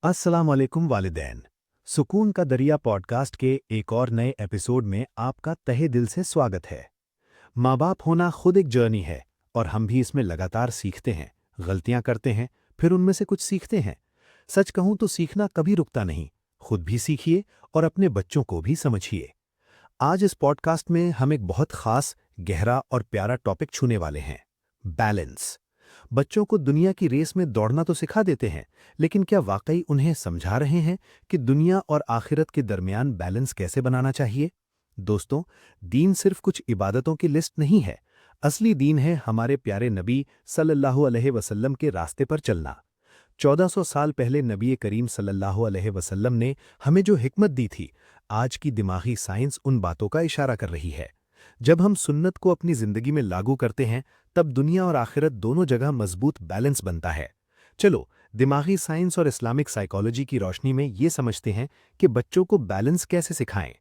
अस्सलाम वालेकुम वालिदैन। सुकून का दरिया पॉडकास्ट के एक और नए एपिसोड में आपका तहे दिल से स्वागत है। माँ बाप होना खुद एक जर्नी है और हम भी इसमें लगातार सीखते हैं, गलतियां करते हैं, फिर उनमें से कुछ सीखते हैं। सच कहूं तो सीखना कभी रुकता नहीं। खुद भी सीखिए और अपने बच्चों को भी समझिए। आज इस पॉडकास्ट में हम एक बहुत खास, गहरा और प्यारा टॉपिक छूने वाले हैं। बैलेंस। बच्चों को दुनिया की रेस में दौड़ना तो सिखा देते हैं, लेकिन क्या वाकई उन्हें समझा रहे हैं कि दुनिया और आखिरत के दरमियान बैलेंस कैसे बनाना चाहिए? दोस्तों, दीन सिर्फ कुछ इबादतों की लिस्ट नहीं है। असली दीन है हमारे प्यारे नबी सल्लल्लाहु अलैहि वसल्लम के रास्ते पर चलना। 1400 साल पहले नबी करीम सल्लल्लाहु अलैहि वसल्लम ने हमें जो हिकमत दी थी, आज की दिमागी साइंस उन बातों का इशारा कर रही है। जब हम सुन्नत को अपनी जिंदगी में लागू करते हैं, तब दुनिया और आखिरत दोनों जगह मजबूत बैलेंस बनता है। चलो, दिमागी साइंस और इस्लामिक साइकोलॉजी की रोशनी में ये समझते हैं कि बच्चों को बैलेंस कैसे सिखाएं।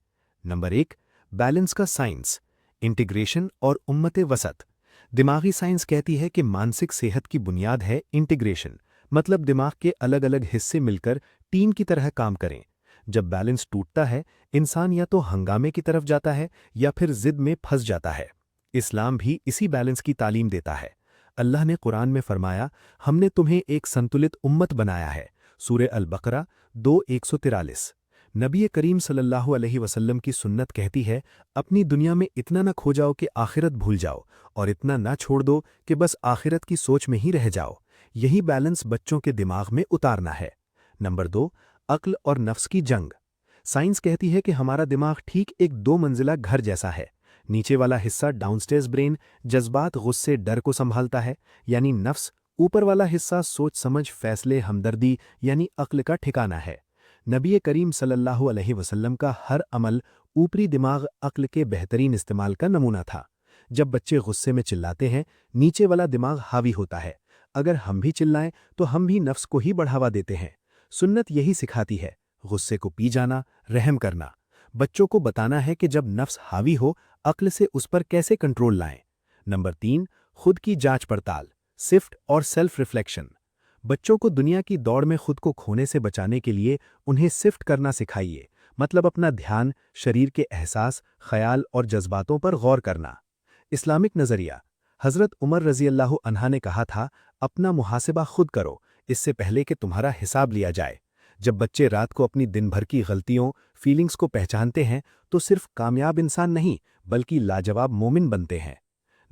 नंबर 1, बैलेंस का साइंस, इंटीग्रेशन और उम्मत वसत। दिमागी साइंस कहती है कि मानसिक सेहत की बुनियाद है इंटीग्रेशन, मतलब दिमाग के अलग अलग हिस्से मिलकर टीम की तरह काम करें। जब बैलेंस टूटता है, इंसान या तो हंगामे की तरफ जाता है या फिर जिद में फंस जाता है। इस्लाम भी इसी बैलेंस की तालीम देता है। अल्लाह ने कुरान में फरमाया, हमने तुम्हें एक संतुलित उम्मत बनाया है। सूरे अल-बकरा 2:143। नबी करीम सल्लल्लाहु अलैहि वसल्लम की सुन्नत कहती है, अपनी दुनिया में इतना न खो जाओ कि आखिरत भूल जाओ, और इतना न छोड़ दो कि बस आखिरत की सोच में ही रह जाओ। यही बैलेंस बच्चों के दिमाग में उतारना है। नंबर 2, अक्ल और नफ्स की जंग। साइंस कहती है कि हमारा दिमाग ठीक एक 2 मंजिला घर जैसा है। नीचे वाला हिस्सा डाउनस्टेयर्स ब्रेन जज्बात, गुस्से, डर को संभालता है, यानी नफ्स। ऊपर वाला हिस्सा सोच समझ, फैसले, हमदर्दी, यानी अक्ल का ठिकाना है। नबी करीम सल्लल्लाहु अलैहि वसल्लम का हर अमल ऊपरी दिमाग अक्ल के बेहतरीन इस्तेमाल का नमूना था। जब बच्चे गुस्से में चिल्लाते हैं, नीचे वाला दिमाग हावी होता है। अगर हम भी चिल्लाएं तो हम भी नफ्स को ही बढ़ावा देते हैं। सुन्नत यही सिखाती है, गुस्से को पी जाना, रहम करना। बच्चों को बताना है कि जब नफ्स हावी हो, अक्ल से उस पर कैसे कंट्रोल लाएं। नंबर 3, खुद की जांच पड़ताल, सिफ्ट और सेल्फ रिफ्लेक्शन। बच्चों को दुनिया की दौड़ में खुद को खोने से बचाने के लिए उन्हें सिफ्ट करना सिखाइए, मतलब अपना ध्यान शरीर के एहसास, ख्याल और जज्बातों पर गौर करना। इस्लामिक नज़रिया, हज़रत उमर रज़ी अल्लाह अन्हा ने कहा था, अपना मुहासिबा खुद करो, इससे पहले कि तुम्हारा हिसाब लिया जाए। जब बच्चे रात को अपनी दिन भर की गलतियों, फीलिंग्स को पहचानते हैं, तो सिर्फ कामयाब इंसान नहीं, बल्कि लाजवाब मोमिन बनते हैं।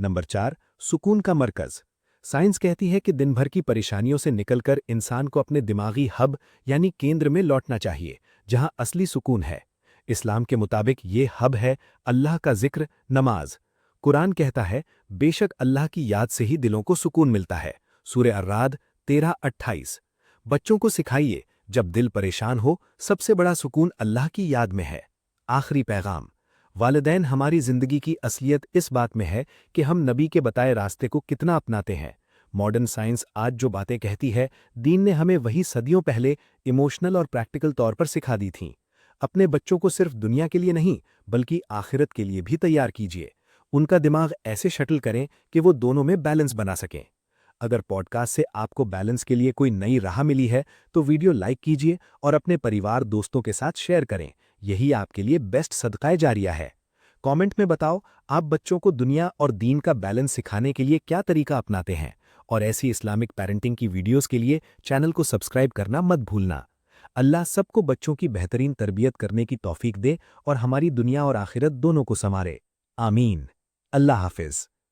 नंबर 4, सुकून का मरकज़। साइंस कहती है कि दिन भर की परेशानियों से निकलकर इंसान को अपने दिमागी हब यानी केंद्र में लौटना चाहिए, जहां असली सुकून है। इस्लाम के मुताबिक ये हब है अल्लाह का जिक्र, नमाज। कुरान कहता है, बेशक अल्लाह की याद से ही दिलों को सुकून मिलता है। सूरे अर्राद 13:28। बच्चों को सिखाइए, जब दिल परेशान हो, सबसे बड़ा सुकून अल्लाह की याद में है। आखिरी पैगाम, वालिदैन हमारी जिंदगी की असलियत इस बात में है कि हम नबी के बताए रास्ते को कितना अपनाते हैं। मॉडर्न साइंस आज जो बातें कहती है, दीन ने हमें वही सदियों पहले इमोशनल और प्रैक्टिकल तौर पर सिखा दी थीं। अपने बच्चों को सिर्फ दुनिया के लिए नहीं, बल्कि आखिरत के लिए भी तैयार कीजिए। उनका दिमाग ऐसे शटल करें कि वो दोनों में बैलेंस बना सकें। अगर पॉडकास्ट से आपको बैलेंस के लिए कोई नई राह मिली है, तो वीडियो लाइक कीजिए और अपने परिवार दोस्तों के साथ शेयर करें। यही आपके लिए बेस्ट सदकाए जारिया है। कमेंट में बताओ, आप बच्चों को दुनिया और दीन का बैलेंस सिखाने के लिए क्या तरीका अपनाते हैं। और ऐसी इस्लामिक पेरेंटिंग की वीडियोस के लिए चैनल को सब्सक्राइब करना मत भूलना। अल्लाह सबको बच्चों की बेहतरीन तरबियत करने की तौफीक दे और हमारी दुनिया और आखिरत दोनों को संवारे। आमीन। अल्लाह हाफिज।